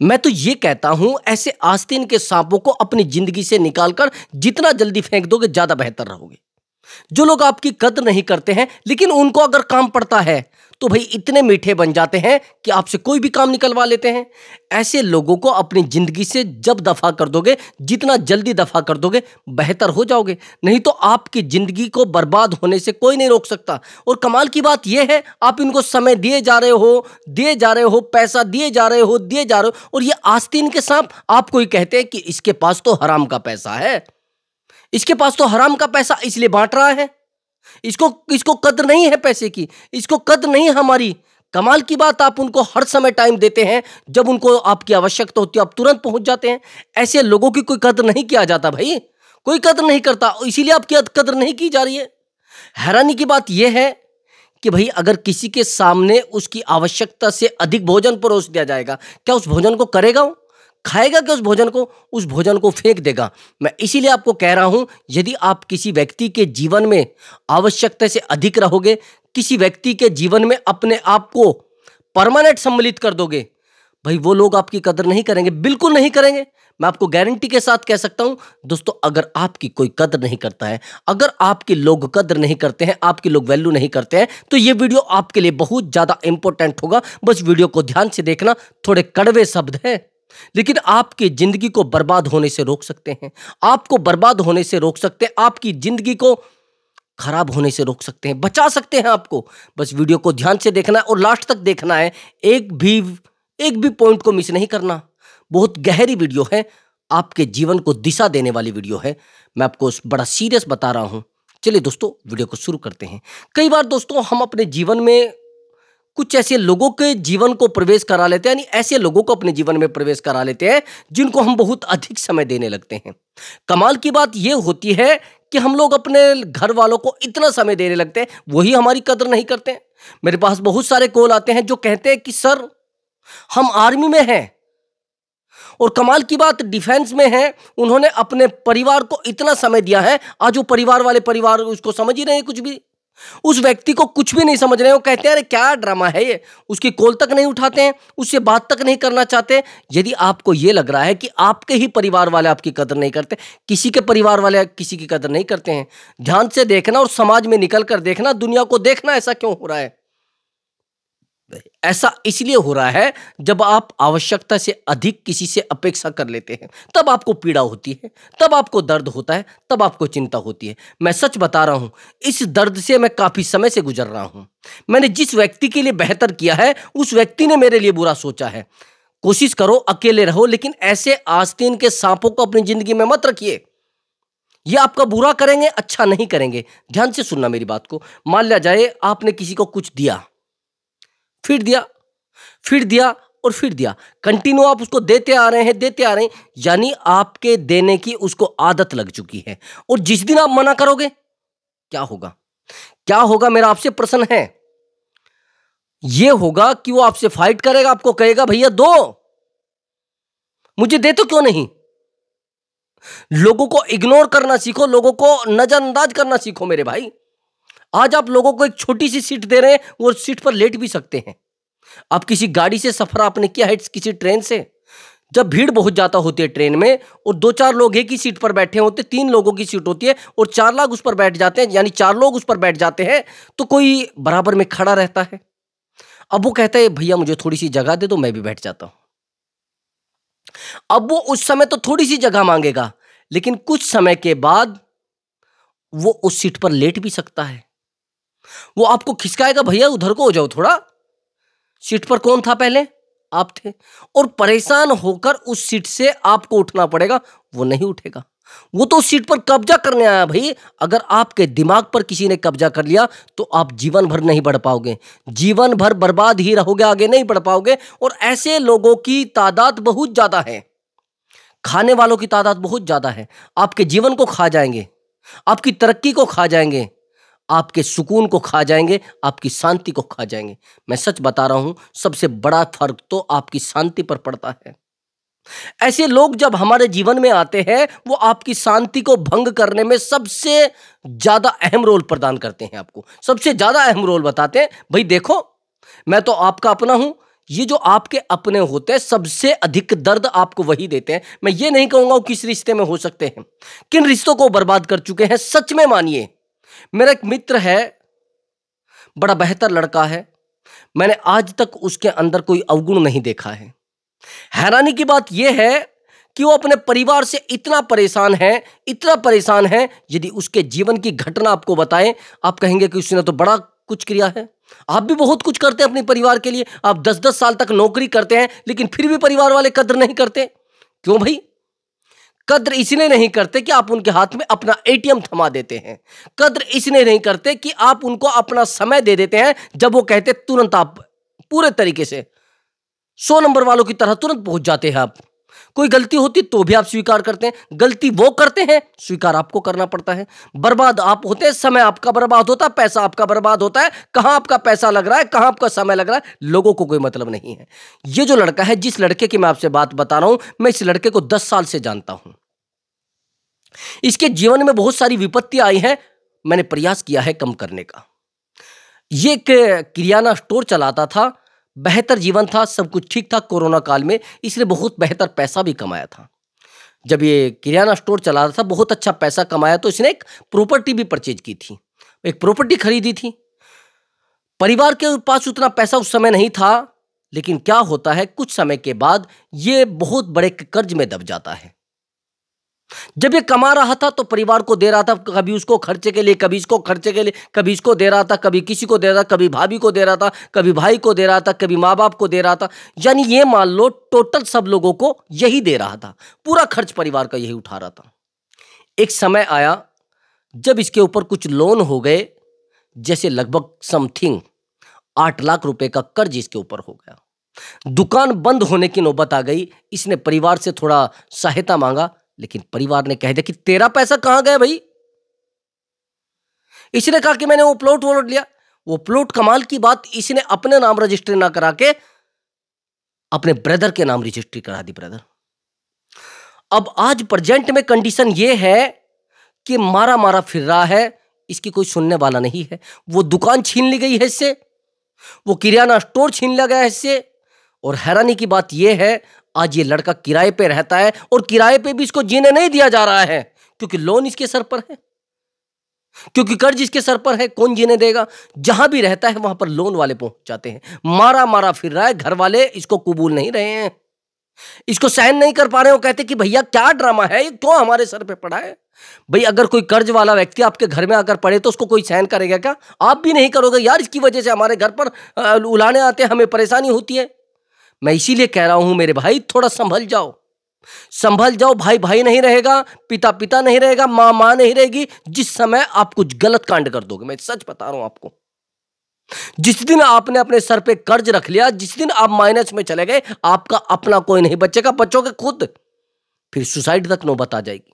मैं तो ये कहता हूं, ऐसे आस्तीन के सांपों को अपनी जिंदगी से निकालकर जितना जल्दी फेंक दोगे ज्यादा बेहतर रहोगे। जो लोग आपकी कद्र नहीं करते हैं लेकिन उनको अगर काम पड़ता है तो भाई इतने मीठे बन जाते हैं कि आपसे कोई भी काम निकलवा लेते हैं। ऐसे लोगों को अपनी जिंदगी से जब दफा कर दोगे, जितना जल्दी दफा कर दोगे बेहतर हो जाओगे। नहीं तो आपकी जिंदगी को बर्बाद होने से कोई नहीं रोक सकता। और कमाल की बात यह है, आप इनको समय दिए जा रहे हो, पैसा दिए जा रहे हो, और ये आस्तीन के सांप आपको ही कहते हैं कि इसके पास तो हराम का पैसा है, इसके पास तो हराम का पैसा इसलिए बांट रहा है, इसको कद्र नहीं है पैसे की, इसको कद्र नहीं है हमारी। कमाल की बात, आप उनको हर समय टाइम देते हैं, जब उनको आपकी आवश्यकता होती है आप तुरंत पहुंच जाते हैं। ऐसे लोगों की कोई कद्र नहीं किया जाता भाई, कोई कद्र नहीं करता, इसीलिए आपकी कद्र नहीं की जा रही है। हैरानी की बात यह है कि भाई अगर किसी के सामने उसकी आवश्यकता से अधिक भोजन परोस दिया जाएगा, क्या उस भोजन को करेगा? वो खाएगा क्या उस भोजन को फेंक देगा। मैं इसीलिए आपको कह रहा हूं, यदि आप किसी व्यक्ति के जीवन में आवश्यकता से अधिक रहोगे, किसी व्यक्ति के जीवन में अपने आप को परमानेंट सम्मिलित कर दोगे, भाई वो लोग आपकी कदर नहीं करेंगे, बिल्कुल नहीं करेंगे। मैं आपको गारंटी के साथ कह सकता हूं दोस्तों, अगर आपकी कोई कदर नहीं करता है, अगर आपके लोग कदर नहीं करते हैं, आपके लोग वैल्यू नहीं करते हैं, तो ये वीडियो आपके लिए बहुत ज्यादा इंपॉर्टेंट होगा। बस वीडियो को ध्यान से देखना, थोड़े कड़वे शब्द हैं लेकिन आपकी जिंदगी को बर्बाद होने से रोक सकते हैं, आपको बर्बाद होने से रोक सकते हैं, आपकी जिंदगी को खराब होने से रोक सकते हैं, बचा सकते हैं आपको। बस वीडियो को ध्यान से देखना है और लास्ट तक देखना है, एक भी पॉइंट को मिस नहीं करना। बहुत गहरी वीडियो है, आपके जीवन को दिशा देने वाली वीडियो है। मैं आपको बड़ा सीरियस बता रहा हूं। चलिए दोस्तों, वीडियो को शुरू करते हैं। कई बार दोस्तों हम अपने जीवन में कुछ ऐसे लोगों के जीवन को प्रवेश करा लेते हैं, यानी ऐसे लोगों को अपने जीवन में प्रवेश करा लेते हैं जिनको हम बहुत अधिक समय देने लगते हैं। कमाल की बात यह होती है कि हम लोग अपने घर वालों को इतना समय देने लगते हैं, वही हमारी कदर नहीं करते हैं। मेरे पास बहुत सारे कॉल आते हैं जो कहते हैं कि सर हम आर्मी में हैं, और कमाल की बात डिफेंस में हैं, उन्होंने अपने परिवार को इतना समय दिया है, आज वो परिवार उसको समझ ही नहीं है, कुछ भी उस व्यक्ति को कुछ भी नहीं समझ रहे हो। कहते हैं अरे क्या ड्रामा है ये, उसकी कॉल तक नहीं उठाते हैं, उससे बात तक नहीं करना चाहते। यदि आपको ये लग रहा है कि आपके ही परिवार वाले आपकी कदर नहीं करते, किसी के परिवार वाले किसी की कदर नहीं करते हैं, ध्यान से देखना और समाज में निकल कर देखना, दुनिया को देखना ऐसा क्यों हो रहा है। ऐसा इसलिए हो रहा है जब आप आवश्यकता से अधिक किसी से अपेक्षा कर लेते हैं, तब आपको पीड़ा होती है, तब आपको दर्द होता है, तब आपको चिंता होती है। मैं सच बता रहा हूं, इस दर्द से मैं काफी समय से गुजर रहा हूं। मैंने जिस व्यक्ति के लिए बेहतर किया है, उस व्यक्ति ने मेरे लिए बुरा सोचा है। कोशिश करो अकेले रहो, लेकिन ऐसे आस्तीन के सांपों को अपनी जिंदगी में मत रखिए। ये आपका बुरा करेंगे, अच्छा नहीं करेंगे। ध्यान से सुनना मेरी बात को। मान लिया जाए आपने किसी को कुछ दिया, फिर दिया और फिर दिया, कंटिन्यू आप उसको देते आ रहे हैं, यानी आपके देने की उसको आदत लग चुकी है। और जिस दिन आप मना करोगे क्या होगा मेरा आपसे प्रश्न है। यह होगा कि वो आपसे फाइट करेगा, आपको कहेगा भैया दो, मुझे दे तो क्यों नहीं। लोगों को इग्नोर करना सीखो, लोगों को नजरअंदाज करना सीखो मेरे भाई। आज आप लोगों को एक छोटी सी सीट दे रहे हैं, वो सीट पर लेट भी सकते हैं। आप किसी गाड़ी से सफर आपने किया है, किसी ट्रेन से, जब भीड़ बहुत ज्यादा होती है ट्रेन में और 2-4 लोग एक ही सीट पर बैठे होते, 3 लोगों की सीट होती है और 4 लोग उस पर बैठ जाते हैं, यानी 4 लोग उस पर बैठ जाते हैं, तो कोई बराबर में खड़ा रहता है। अब वो कहता है भैया मुझे थोड़ी सी जगह दे दो, मैं भी बैठ जाता हूं। अब वो उस समय तो थोड़ी सी जगह मांगेगा, लेकिन कुछ समय के बाद वो उस सीट पर लेट भी सकता है। वो आपको खिसकाएगा, भैया उधर को हो जाओ थोड़ा, सीट पर कौन था पहले, आप थे। और परेशान होकर उस सीट से आपको उठना पड़ेगा, वो नहीं उठेगा। वो तो उस सीट पर कब्जा करने आया भाई। अगर आपके दिमाग पर किसी ने कब्जा कर लिया तो आप जीवन भर नहीं बढ़ पाओगे, जीवन भर बर्बाद ही रहोगे, आगे नहीं बढ़ पाओगे। और ऐसे लोगों की तादाद बहुत ज्यादा है, खाने वालों की तादाद बहुत ज्यादा है। आपके जीवन को खा जाएंगे, आपकी तरक्की को खा जाएंगे, आपके सुकून को खा जाएंगे, आपकी शांति को खा जाएंगे। मैं सच बता रहा हूं, सबसे बड़ा फर्क तो आपकी शांति पर पड़ता है। ऐसे लोग जब हमारे जीवन में आते हैं, वो आपकी शांति को भंग करने में सबसे ज्यादा अहम रोल प्रदान करते हैं, आपको सबसे ज्यादा अहम रोल बताते हैं। भाई देखो, मैं तो आपका अपना हूं, ये जो आपके अपने होते हैं सबसे अधिक दर्द आपको वही देते हैं। मैं ये नहीं कहूंगा वो किस रिश्ते में हो सकते हैं, किन रिश्तों को बर्बाद कर चुके हैं। सच में मानिए, मेरा एक मित्र है, बड़ा बेहतर लड़का है, मैंने आज तक उसके अंदर कोई अवगुण नहीं देखा है। हैरानी की बात यह है कि वो अपने परिवार से इतना परेशान है, इतना परेशान है, यदि उसके जीवन की घटना आपको बताएं, आप कहेंगे कि उसने तो बड़ा कुछ किया है। आप भी बहुत कुछ करते हैं अपने परिवार के लिए, आप 10-10 साल तक नौकरी करते हैं, लेकिन फिर भी परिवार वाले कद्र नहीं करते। क्यों भाई? कद्र इसलिए नहीं करते कि आप उनके हाथ में अपना एटीएम थमा देते हैं। कद्र इसलिए नहीं करते कि आप उनको अपना समय दे देते हैं, जब वो कहते तुरंत आप पूरे तरीके से 100 नंबर वालों की तरह तुरंत पहुंच जाते हैं। आप कोई गलती होती तो भी आप स्वीकार करते हैं, गलती वो करते हैं स्वीकार आपको करना पड़ता है। बर्बाद आप होते हैं, समय आपका बर्बाद होता है, पैसा आपका बर्बाद होता है। कहां आपका पैसा लग रहा है, कहां आपका समय लग रहा है, लोगों को कोई मतलब नहीं है। ये जो लड़का है, जिस लड़के की मैं आपसे बात बता रहा हूं, मैं इस लड़के को 10 साल से जानता हूं। इसके जीवन में बहुत सारी विपत्ति आई हैं, मैंने प्रयास किया है कम करने का। ये एक किराना स्टोर चलाता था, बेहतर जीवन था, सब कुछ ठीक था। कोरोना काल में इसने बहुत बेहतर पैसा भी कमाया था। जब ये किराना स्टोर चला रहा था, बहुत अच्छा पैसा कमाया, तो इसने एक प्रॉपर्टी भी परचेज की थी, एक प्रॉपर्टी खरीदी थी। परिवार के पास उतना पैसा उस समय नहीं था, लेकिन क्या होता है, कुछ समय के बाद ये बहुत बड़े कर्ज में दब जाता है। जब ये कमा रहा था तो परिवार को दे रहा था, कभी उसको खर्चे के लिए, कभी इसको खर्चे के लिए, कभी इसको दे रहा था, कभी किसी को दे रहा था, कभी भाभी को दे रहा था, कभी भाई को दे रहा था, कभी माँ बाप को दे रहा था। यानी ये मान लो टोटल सब लोगों को यही दे रहा था, पूरा खर्च परिवार का यही उठा रहा था। एक समय आया जब इसके ऊपर कुछ लोन हो गए, जैसे लगभग समथिंग 8 लाख रुपए का कर्ज इसके ऊपर हो गया। दुकान बंद होने की नौबत आ गई। इसने परिवार से थोड़ा सहायता मांगा, लेकिन परिवार ने कह दिया कि तेरा पैसा कहां गया भाई? इसने कहा कि मैंने वो प्लॉट लिया। वो प्लॉट, कमाल की बात, इसने अपने नाम रजिस्ट्री ना करा के अपने ब्रदर के नाम रजिस्ट्री करा दी। ब्रदर अब आज प्रेजेंट में कंडीशन ये है कि मारा मारा फिर रहा है, इसकी कोई सुनने वाला नहीं है। वो दुकान छीन ली गई है इससे, वो किराना स्टोर छीन लिया गया है इससे। और हैरानी की बात यह है, आज ये लड़का किराए पे रहता है, और किराए पे भी इसको जीने नहीं दिया जा रहा है, क्योंकि लोन इसके सर पर है, क्योंकि कर्ज इसके सर पर है। कौन जीने देगा? जहां भी रहता है वहां पर लोन वाले पहुंच जाते हैं। मारा मारा फिर रहा है, घर वाले इसको कबूल नहीं रहे हैं, इसको सहन नहीं कर पा रहे हो। कहते कि भैया क्या ड्रामा है, ये क्यों हमारे सर पे पड़ा है? भाई अगर कोई कर्ज वाला व्यक्ति आपके घर में आकर पड़े तो उसको कोई सहन करेगा क्या? आप भी नहीं करोगे यार, इसकी वजह से हमारे घर पर उलाने आते हैं, हमें परेशानी होती है। मैं इसीलिए कह रहा हूं मेरे भाई, थोड़ा संभल जाओ, संभल जाओ। भाई भाई नहीं रहेगा, पिता पिता नहीं रहेगा, मां मां नहीं रहेगी, जिस समय आप कुछ गलत कांड कर दोगे। मैं सच बता रहा हूं आपको, जिस दिन आपने अपने सर पे कर्ज रख लिया, जिस दिन आप माइनस में चले गए, आपका अपना कोई नहीं बचेगा, बचोगे खुद। फिर सुसाइड तक नौबत आ जाएगी,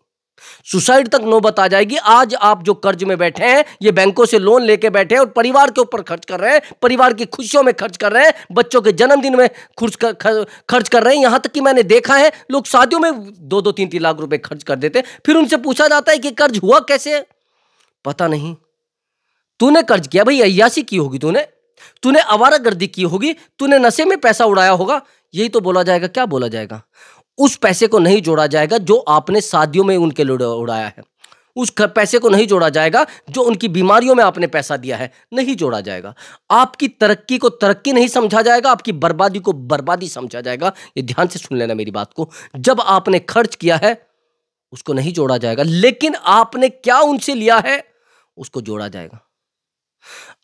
सुसाइड तक नौबत आ जाएगी। आज आप जो कर्ज में बैठे हैं, ये बैंकों से लोन लेके बैठे हैं और परिवार के ऊपर खर्च कर रहे हैं, परिवार की खुशियों में खर्च कर रहे हैं, बच्चों के जन्मदिन में खर्च कर रहे हैं। यहां तक कि मैंने देखा है लोग शादियों में 2-2, 3-3 लाख रुपए खर्च कर देते हैं। फिर उनसे पूछा जाता है कि कर्ज हुआ कैसे? पता नहीं। तूने कर्ज किया भाई, अय्यासी की होगी, तूने आवारागर्दी की होगी, तूने नशे में पैसा उड़ाया होगा, यही तो बोला जाएगा। क्या बोला जाएगा? उस पैसे को नहीं जोड़ा जाएगा जो आपने शादियों में उनके लिए उड़ाया है, उस पैसे को नहीं जोड़ा जाएगा जो उनकी बीमारियों में आपने पैसा दिया है, नहीं जोड़ा जाएगा। आपकी तरक्की को तरक्की नहीं समझा जाएगा, आपकी बर्बादी को बर्बादी समझा जाएगा। ये ध्यान से सुन लेना मेरी बात को। जब आपने खर्च किया है उसको नहीं जोड़ा जाएगा, लेकिन आपने क्या उनसे लिया है उसको जोड़ा जाएगा।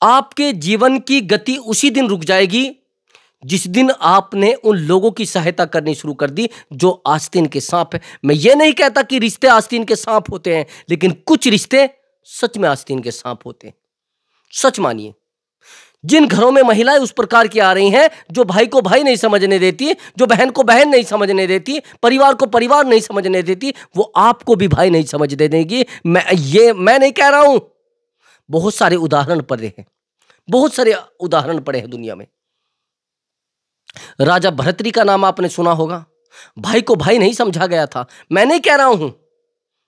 आपके जीवन की गति उसी दिन रुक जाएगी जिस दिन आपने उन लोगों की सहायता करनी शुरू कर दी जो आस्तीन के सांप है। मैं ये नहीं कहता कि रिश्ते आस्तीन के सांप होते हैं, लेकिन कुछ रिश्ते सच में आस्तीन के सांप होते हैं। सच मानिए, जिन घरों में महिलाएं उस प्रकार की आ रही हैं, जो भाई को भाई नहीं समझने देती, जो बहन को बहन नहीं समझने देती, परिवार को परिवार नहीं समझने देती, वो आपको भी भाई नहीं समझने देगी। मैं नहीं कह रहा हूं, बहुत सारे उदाहरण पड़े हैं, बहुत सारे उदाहरण पड़े हैं दुनिया में। राजा भरतरी का नाम आपने सुना होगा, भाई को भाई नहीं समझा गया था। मैं नहीं कह रहा हूं,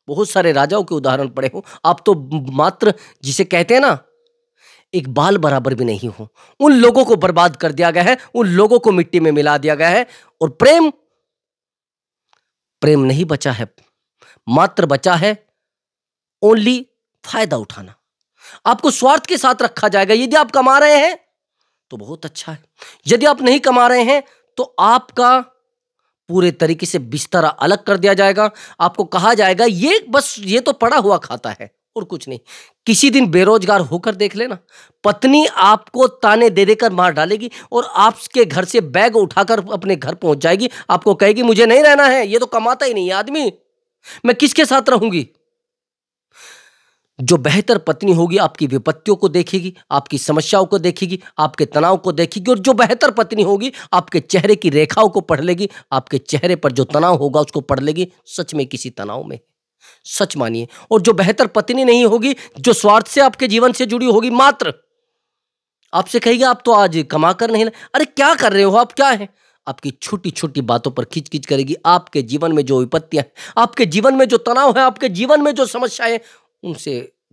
बहुत सारे राजाओं के उदाहरण पड़े हो। आप तो मात्र जिसे कहते हैं ना एक बाल बराबर भी नहीं हो। उन लोगों को बर्बाद कर दिया गया है, उन लोगों को मिट्टी में मिला दिया गया है। और प्रेम, प्रेम नहीं बचा है, मात्र बचा है ओनली फायदा उठाना। आपको स्वार्थ के साथ रखा जाएगा। यदि आप कमा रहे हैं तो बहुत अच्छा है, यदि आप नहीं कमा रहे हैं तो आपका पूरे तरीके से बिस्तरा अलग कर दिया जाएगा। आपको कहा जाएगा ये बस ये तो पड़ा हुआ खाता है और कुछ नहीं। किसी दिन बेरोजगार होकर देख लेना, पत्नी आपको ताने दे देकर मार डालेगी और आपके घर से बैग उठाकर अपने घर पहुंच जाएगी। आपको कहेगी मुझे नहीं रहना है, ये तो कमाता ही नहीं है आदमी, मैं किसके साथ रहूंगी। जो बेहतर पत्नी होगी आपकी विपत्तियों को देखेगी, आपकी समस्याओं को देखेगी, आपके तनाव को देखेगी। और जो बेहतर पत्नी होगी आपके चेहरे की रेखाओं को पढ़ लेगी, आपके चेहरे पर जो तनाव होगा उसको पढ़ लेगी, सच में किसी तनाव में, सच मानिए। और जो बेहतर पत्नी नहीं होगी, जो स्वार्थ से आपके जीवन से जुड़ी होगी, मात्र आपसे कहेगी आप तो आज कमा कर नहीं लाए। अरे क्या कर रहे हो आप, क्या है। आपकी छोटी छोटी बातों पर खिच खिच करेगी। आपके जीवन में जो विपत्तियां हैं, आपके जीवन में जो तनाव है, आपके जीवन में जो समस्याएं हैं, उनसे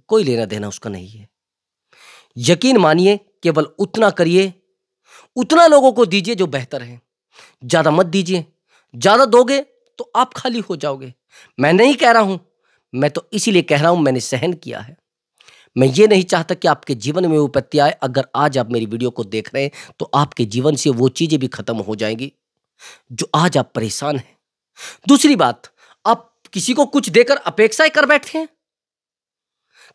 कोई लेना देना उसका नहीं है। यकीन मानिए, केवल उतना करिए, उतना लोगों को दीजिए जो बेहतर है। ज्यादा मत दीजिए, ज्यादा दोगे तो आप खाली हो जाओगे। मैं नहीं कह रहा हूं, मैं तो इसीलिए कह रहा हूं, मैंने सहन किया है। मैं ये नहीं चाहता कि आपके जीवन में विपत्ति आए। अगर आज आप मेरी वीडियो को देख रहे हैं तो आपके जीवन से वो चीजें भी खत्म हो जाएंगी जो आज आप परेशान हैं। दूसरी बात, आप किसी को कुछ देकर अपेक्षाएं कर बैठे हैं।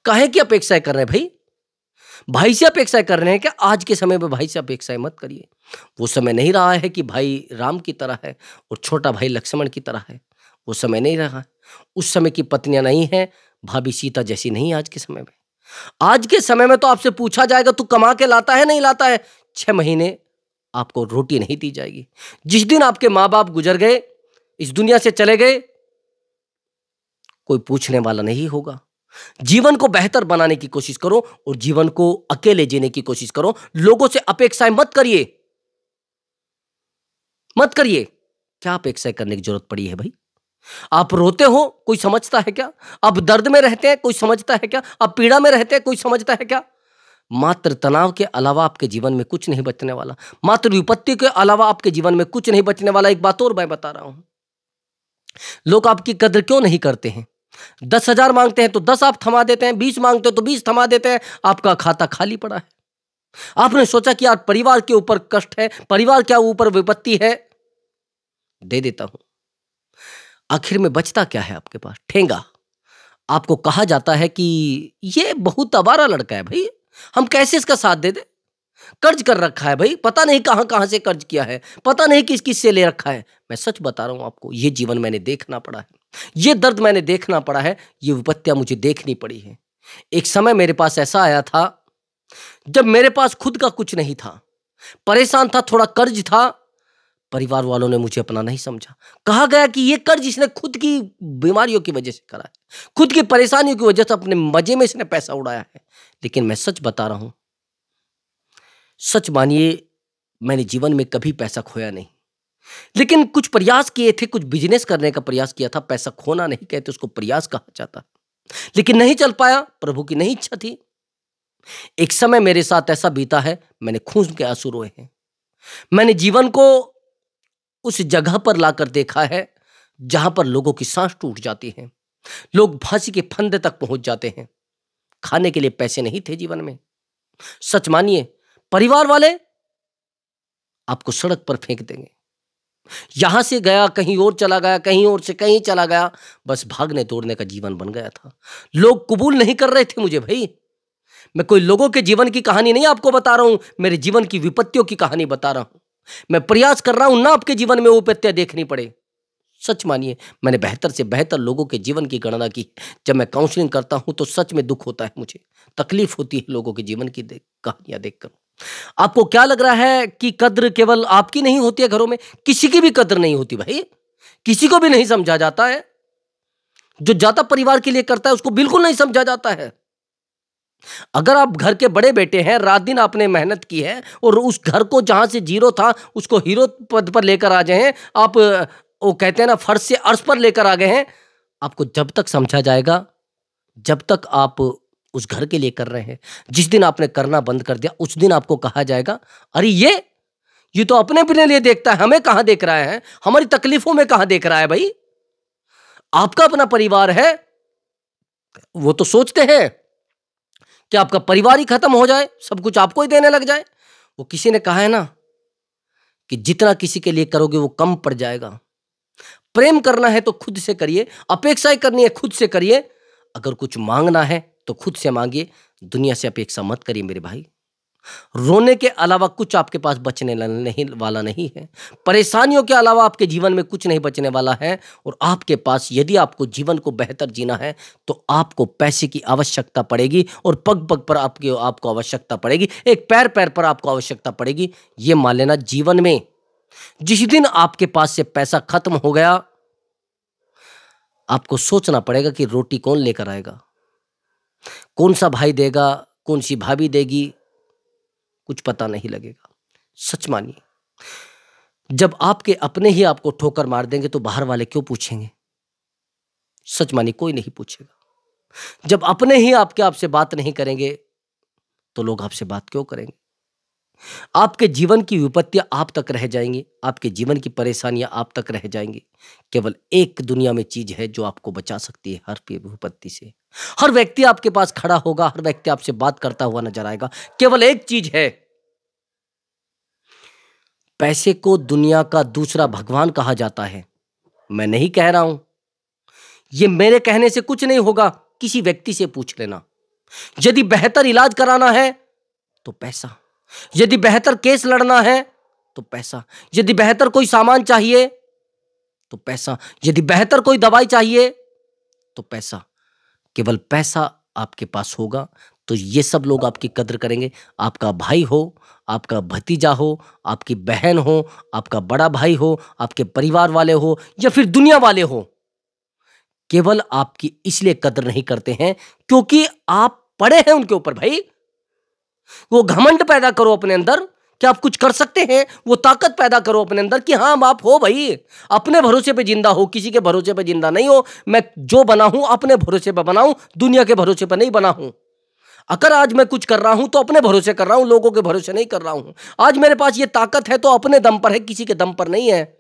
काहे की अपेक्षाएं कर रहे हैं भाई? भाई से अपेक्षाएं कर रहे हैं क्या? आज के समय में भाई से अपेक्षाएं मत करिए। वो समय नहीं रहा है कि भाई राम की तरह है और छोटा भाई लक्ष्मण की तरह है। वो समय नहीं रहा। उस समय की पत्नियां नहीं है, भाभी सीता जैसी नहीं आज के समय में। आज के समय में तो आपसे पूछा जाएगा तू कमा के लाता है नहीं लाता है, 6 महीने आपको रोटी नहीं दी जाएगी। जिस दिन आपके माँ बाप गुजर गए, इस दुनिया से चले गए, कोई पूछने वाला नहीं होगा। जीवन को बेहतर बनाने की कोशिश करो और जीवन को अकेले जीने की कोशिश करो। लोगों से अपेक्षाएं मत करिए, मत करिए। क्या अपेक्षाएं करने की जरूरत पड़ी है भाई? आप रोते हो, कोई समझता है क्या? आप दर्द में रहते हैं, कोई समझता है क्या? आप पीड़ा में रहते हैं, कोई समझता है क्या? मात्र तनाव के अलावा आपके जीवन में कुछ नहीं बचने वाला। मात्र विपत्ति के अलावा आपके जीवन में कुछ नहीं बचने वाला। एक बात और मैं बता रहा हूं, लोग आपकी कदर क्यों नहीं करते हैं? 10,000 मांगते हैं तो 10 आप थमा देते हैं, 20 मांगते हो तो 20 थमा देते हैं। आपका खाता खाली पड़ा है। आपने सोचा कि यार परिवार के ऊपर कष्ट है, परिवार के ऊपर विपत्ति है, दे देता हूं। आखिर में बचता क्या है आपके पास? ठेंगा। आपको कहा जाता है कि ये बहुत आवारा लड़का है भाई, हम कैसे इसका साथ दे दे। कर्ज कर रखा है भाई, पता नहीं कहां कहां से कर्ज किया है, पता नहीं किस किस से ले रखा है। मैं सच बता रहा हूं आपको, ये जीवन मैंने देखना पड़ा है, ये दर्द मैंने देखना पड़ा है, ये विपत्तियां मुझे देखनी पड़ी है। एक समय मेरे पास ऐसा आया था जब मेरे पास खुद का कुछ नहीं था, परेशान था, थोड़ा कर्ज था। परिवार वालों ने मुझे अपना नहीं समझा। कहा गया कि ये कर्ज इसने खुद की बीमारियों की वजह से करा है, खुद की परेशानियों की वजह से, अपने मजे में इसने पैसा उड़ाया है। लेकिन मैं सच बता रहा हूं, सच मानिए, मैंने जीवन में कभी पैसा खोया नहीं। लेकिन कुछ प्रयास किए थे, कुछ बिजनेस करने का प्रयास किया था। पैसा खोना नहीं कहते, उसको प्रयास कहा जाता, लेकिन नहीं चल पाया। प्रभु की नहीं इच्छा थी। एक समय मेरे साथ ऐसा बीता है, मैंने खून के आंसू रोए हैं। मैंने जीवन को उस जगह पर लाकर देखा है जहां पर लोगों की सांस टूट जाती है, लोग फांसी के फंदे तक पहुंच जाते हैं। खाने के लिए पैसे नहीं थे जीवन में। सच मानिए, परिवार वाले आपको सड़क पर फेंक देंगे। यहां से गया कहीं और चला गया, कहीं और से कहीं चला गया, बस भागने दौड़ने का जीवन बन गया था। लोग कबूल नहीं कर रहे थे मुझे भाई। मैं कोई लोगों के जीवन की कहानी नहीं आपको बता रहा हूं, मेरे जीवन की विपत्तियों की कहानी बता रहा हूं। मैं प्रयास कर रहा हूं ना आपके जीवन में वो विपत्तियां देखनी पड़े। सच मानिए, मैंने बेहतर से बेहतर लोगों के जीवन की गणना की। जब मैं काउंसलिंग करता हूं तो सच में दुख होता है, मुझे तकलीफ होती है लोगों के जीवन की कहानियां देखकर। आपको क्या लग रहा है कि कद्र केवल आपकी नहीं होती है? घरों में किसी की भी कद्र नहीं होती भाई, किसी को भी नहीं समझा जाता है। जो ज्यादा परिवार के लिए करता है उसको बिल्कुल नहीं समझा जाता है। अगर आप घर के बड़े बेटे हैं, रात दिन आपने मेहनत की है और उस घर को जहां से जीरो था उसको हीरो पद पर लेकर आ गए हैं आप, वो कहते हैं ना फर्श से अर्श पर लेकर आ गए हैं। आपको जब तक समझा जाएगा, जब तक आप उस घर के लिए कर रहे हैं। जिस दिन आपने करना बंद कर दिया, उस दिन आपको कहा जाएगा, अरे ये तो अपने लिए देखता है, हमें कहां देख रहा है, हमारी तकलीफों में कहां देख रहा है। भाई, आपका अपना परिवार है, वो तो सोचते हैं कि आपका परिवार ही खत्म हो जाए, सब कुछ आपको ही देने लग जाए। वो किसी ने कहा है ना कि जितना किसी के लिए करोगे वो कम पड़ जाएगा। प्रेम करना है तो खुद से करिए, अपेक्षाएं करनी है खुद से करिए, अगर कुछ मांगना है तो खुद से मांगिए, दुनिया से अपेक्षा मत करिए मेरे भाई। रोने के अलावा कुछ आपके पास बचने नहीं वाला नहीं है। परेशानियों के अलावा आपके जीवन में कुछ नहीं बचने वाला है। और आपके पास, यदि आपको जीवन को बेहतर जीना है तो आपको पैसे की आवश्यकता पड़ेगी, और पग पग पर आपको आवश्यकता पड़ेगी, एक पैर पैर पर आपको आवश्यकता पड़ेगी। ये मान लेना, जीवन में जिस दिन आपके पास से पैसा खत्म हो गया, आपको सोचना पड़ेगा कि रोटी कौन लेकर आएगा, कौन सा भाई देगा, कौन सी भाभी देगी, कुछ पता नहीं लगेगा। सच मानिए, जब आपके अपने ही आपको ठोकर मार देंगे तो बाहर वाले क्यों पूछेंगे? सच मानिए, कोई नहीं पूछेगा। जब अपने ही आपसे बात नहीं करेंगे तो लोग आपसे बात क्यों करेंगे? आपके जीवन की विपत्तियां आप तक रह जाएंगी, आपके जीवन की परेशानियां आप तक रह जाएंगी। केवल एक दुनिया में चीज है जो आपको बचा सकती है हर विपत्ति से। हर व्यक्ति आपके पास खड़ा होगा, हर व्यक्ति आपसे बात करता हुआ नजर आएगा। केवल एक चीज है, पैसे को दुनिया का दूसरा भगवान कहा जाता है। मैं नहीं कह रहा हूं, ये मेरे कहने से कुछ नहीं होगा, किसी व्यक्ति से पूछ लेना। यदि बेहतर इलाज कराना है तो पैसा, यदि बेहतर केस लड़ना है तो पैसा, यदि बेहतर कोई सामान चाहिए तो पैसा, यदि बेहतर कोई दवाई चाहिए तो पैसा। केवल पैसा आपके पास होगा तो ये सब लोग आपकी कद्र करेंगे। आपका भाई हो, आपका भतीजा हो, आपकी बहन हो, आपका बड़ा भाई हो, आपके परिवार वाले हो, या फिर दुनिया वाले हो, केवल आपकी इसलिए कद्र नहीं करते हैं क्योंकि आप पड़े हैं उनके ऊपर। भाई, वो घमंड पैदा करो अपने अंदर कि आप कुछ कर सकते हैं, वो ताकत पैदा करो अपने अंदर कि हाँ आप हो भाई, अपने भरोसे पे जिंदा हो, किसी के भरोसे पे जिंदा नहीं हो। मैं जो बना हूं अपने भरोसे पे बना हूं, दुनिया के भरोसे पे नहीं बना हूं। अगर आज मैं कुछ कर रहा हूं तो अपने भरोसे कर रहा हूं, लोगों के भरोसे नहीं कर रहा हूं। आज मेरे पास ये ताकत है तो अपने दम पर है, किसी के दम पर नहीं है।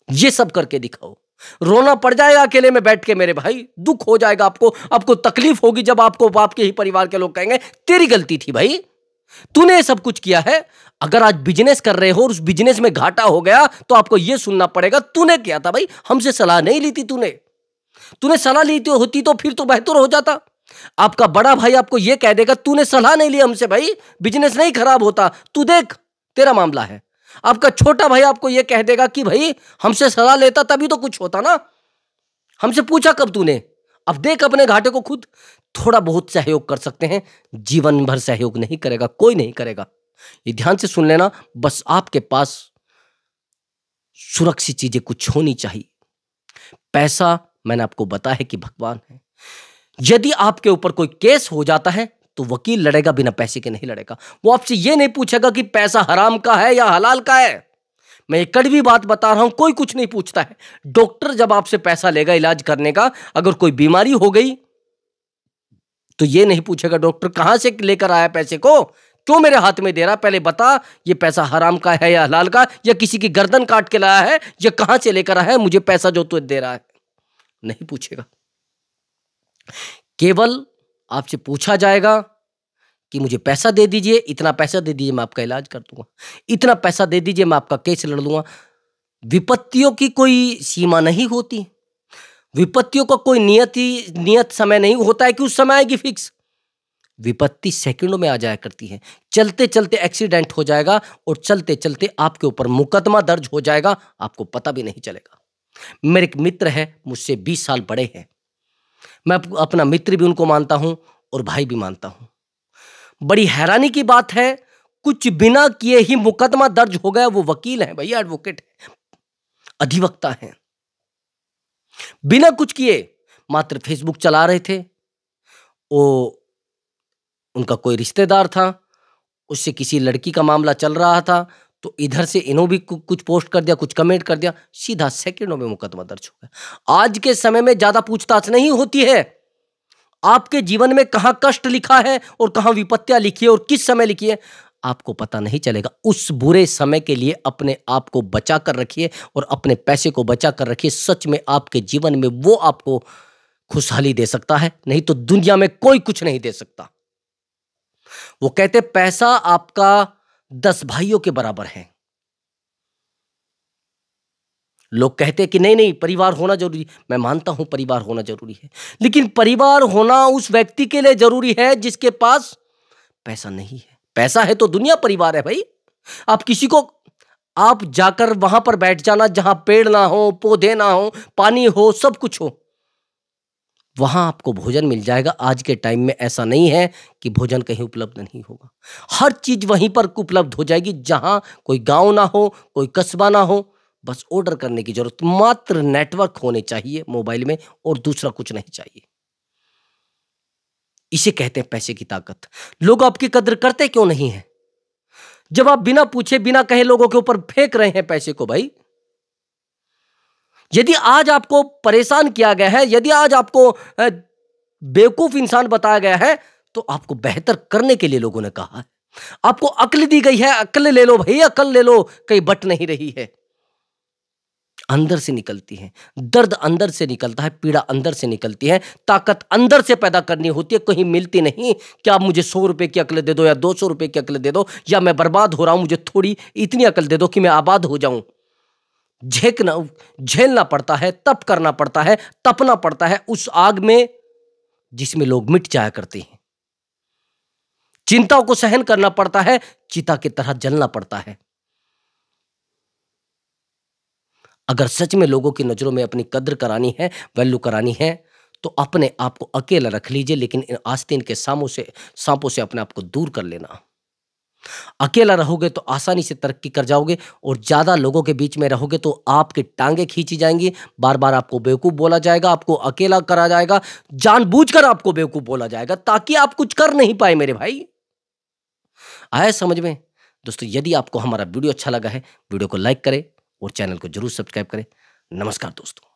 ये सब करके दिखाओ। रोना पड़ जाएगा अकेले में बैठ के मेरे भाई, दुख हो जाएगा आपको तकलीफ होगी जब आपको आपके ही परिवार के लोग कहेंगे तेरी गलती थी भाई, तूने ये सब कुछ किया है। अगर आज बिजनेस कर रहे हो और उस बिजनेस में घाटा हो गया तो आपको यह सुनना पड़ेगा तूने किया था भाई, हमसे सलाह नहीं ली थी, तूने सलाह ली होती तो फिर तो बेहतर हो जाता। आपका बड़ा भाई आपको यह कह देगा तूने सलाह नहीं ली हमसे भाई, बिजनेस नहीं खराब होता, तू देख तेरा मामला है। आपका छोटा भाई आपको यह कह देगा कि भाई हमसे सलाह लेता तभी तो कुछ होता ना, हमसे पूछा कब तूने, अब देख अपने घाटे को खुद। थोड़ा बहुत सहयोग कर सकते हैं, जीवन भर सहयोग नहीं करेगा, कोई नहीं करेगा। ये ध्यान से सुन लेना, बस आपके पास सुरक्षित चीजें कुछ होनी चाहिए। पैसा मैंने आपको बताया है कि भगवान है। यदि आपके ऊपर कोई केस हो जाता है तो वकील लड़ेगा, बिना पैसे के नहीं लड़ेगा। वो आपसे यह नहीं पूछेगा कि पैसा हराम का है या हलाल का है। मैं एक कड़वी बात बता रहा हूं, कोई कुछ नहीं पूछता है। डॉक्टर जब आपसे पैसा लेगा इलाज करने का, अगर कोई बीमारी हो गई तो यह नहीं पूछेगा डॉक्टर कहां से लेकर आया पैसे को, क्यों मेरे हाथ में दे रहा, पहले बता ये पैसा हराम का है या हलाल का, या किसी की गर्दन काट के लाया है, या कहां से लेकर आया है मुझे पैसा जो तू दे रहा है, नहीं पूछेगा। केवल आपसे पूछा जाएगा कि मुझे पैसा दे दीजिए, इतना पैसा दे दीजिए मैं आपका इलाज कर दूंगा, इतना पैसा दे दीजिए मैं आपका केस लड़ दूंगा। विपत्तियों की कोई सीमा नहीं होती, विपत्तियों का कोई नियत समय नहीं होता है कि उस समय आएगी फिक्स। विपत्ति सेकंडों में आ जाया करती है। चलते चलते एक्सीडेंट हो जाएगा और चलते चलते आपके ऊपर मुकदमा दर्ज हो जाएगा, आपको पता भी नहीं चलेगा। मेरे एक मित्र है, मुझसे 20 साल बड़े हैं, मैं अपना मित्र भी उनको मानता हूं और भाई भी मानता हूं। बड़ी हैरानी की बात है, कुछ बिना किए ही मुकदमा दर्ज हो गया। वो वकील हैं भैया, एडवोकेट है, अधिवक्ता हैं, बिना कुछ किए मात्र फेसबुक चला रहे थे। वो उनका कोई रिश्तेदार था, उससे किसी लड़की का मामला चल रहा था, तो इधर से इन्हों भी कुछ पोस्ट कर दिया, कुछ कमेंट कर दिया, सीधा सेकंडों में मुकदमा दर्ज हो गया। आज के समय में ज्यादा पूछताछ नहीं होती है, आपके जीवन में कहां कष्ट लिखा है और कहां विपत्तियां लिखी है और किस समय लिखी है, आपको पता नहीं चलेगा। उस बुरे समय के लिए अपने आप को बचा कर रखिए और अपने पैसे को बचा कर रखिए। सच में आपके जीवन में वो आपको खुशहाली दे सकता है, नहीं तो दुनिया में कोई कुछ नहीं दे सकता। वो कहते पैसा आपका 10 भाइयों के बराबर है। लोग कहते हैं कि नहीं नहीं परिवार होना जरूरी, मैं मानता हूं परिवार होना जरूरी है, लेकिन परिवार होना उस व्यक्ति के लिए जरूरी है जिसके पास पैसा नहीं है। पैसा है तो दुनिया परिवार है भाई। आप किसी को, आप जाकर वहां पर बैठ जाना जहां पेड़ ना हो, पौधे ना हो, पानी हो, सब कुछ हो, वहां आपको भोजन मिल जाएगा। आज के टाइम में ऐसा नहीं है कि भोजन कहीं उपलब्ध नहीं होगा। हर चीज वहीं पर उपलब्ध हो जाएगी, जहां कोई गांव ना हो, कोई कस्बा ना हो। बस ऑर्डर करने की जरूरत, मात्र नेटवर्क होने चाहिए मोबाइल में और दूसरा कुछ नहीं चाहिए। इसे कहते हैं पैसे की ताकत। लोग आपकी कद्र करते क्यों नहीं है? जब आप बिना पूछे बिना कहे लोगों के ऊपर फेंक रहे हैं पैसे को भाई। यदि आज आपको परेशान किया गया है, यदि आज आपको बेवकूफ इंसान बताया गया है, तो आपको बेहतर करने के लिए लोगों ने कहा है। आपको अक्ल दी गई है, अक्ल ले लो भाई, अक्ल ले लो, कहीं बट नहीं रही है। अंदर से निकलती है, दर्द अंदर से निकलता है, पीड़ा अंदर से निकलती है, ताकत अंदर से पैदा करनी होती है, कहीं मिलती नहीं। क्या आप मुझे 100 रुपए की अक्ल दे दो या 200 रुपए की अक्ल दे दो, या मैं बर्बाद हो रहा हूं, मुझे थोड़ी इतनी अक्ल दे दो कि मैं आबाद हो जाऊं। झेलना पड़ता है, तप करना पड़ता है, तपना पड़ता है उस आग में जिसमें लोग मिट जाया करते हैं। चिंताओं को सहन करना पड़ता है, चिता की तरह जलना पड़ता है। अगर सच में लोगों की नजरों में अपनी कद्र करानी है, वैल्यू करानी है, तो अपने आप को अकेला रख लीजिए, लेकिन इन आस्तीन के सांपों से अपने आप को दूर कर लेना। अकेला रहोगे तो आसानी से तरक्की कर जाओगे, और ज्यादा लोगों के बीच में रहोगे तो आपकी टांगें खींची जाएंगी, बार बार आपको बेवकूफ बोला जाएगा, आपको अकेला करा जाएगा, जानबूझकर आपको बेवकूफ बोला जाएगा ताकि आप कुछ कर नहीं पाए। मेरे भाई, आया समझ में? दोस्तों, यदि आपको हमारा वीडियो अच्छा लगा है, वीडियो को लाइक करें और चैनल को जरूर सब्सक्राइब करें। नमस्कार दोस्तों।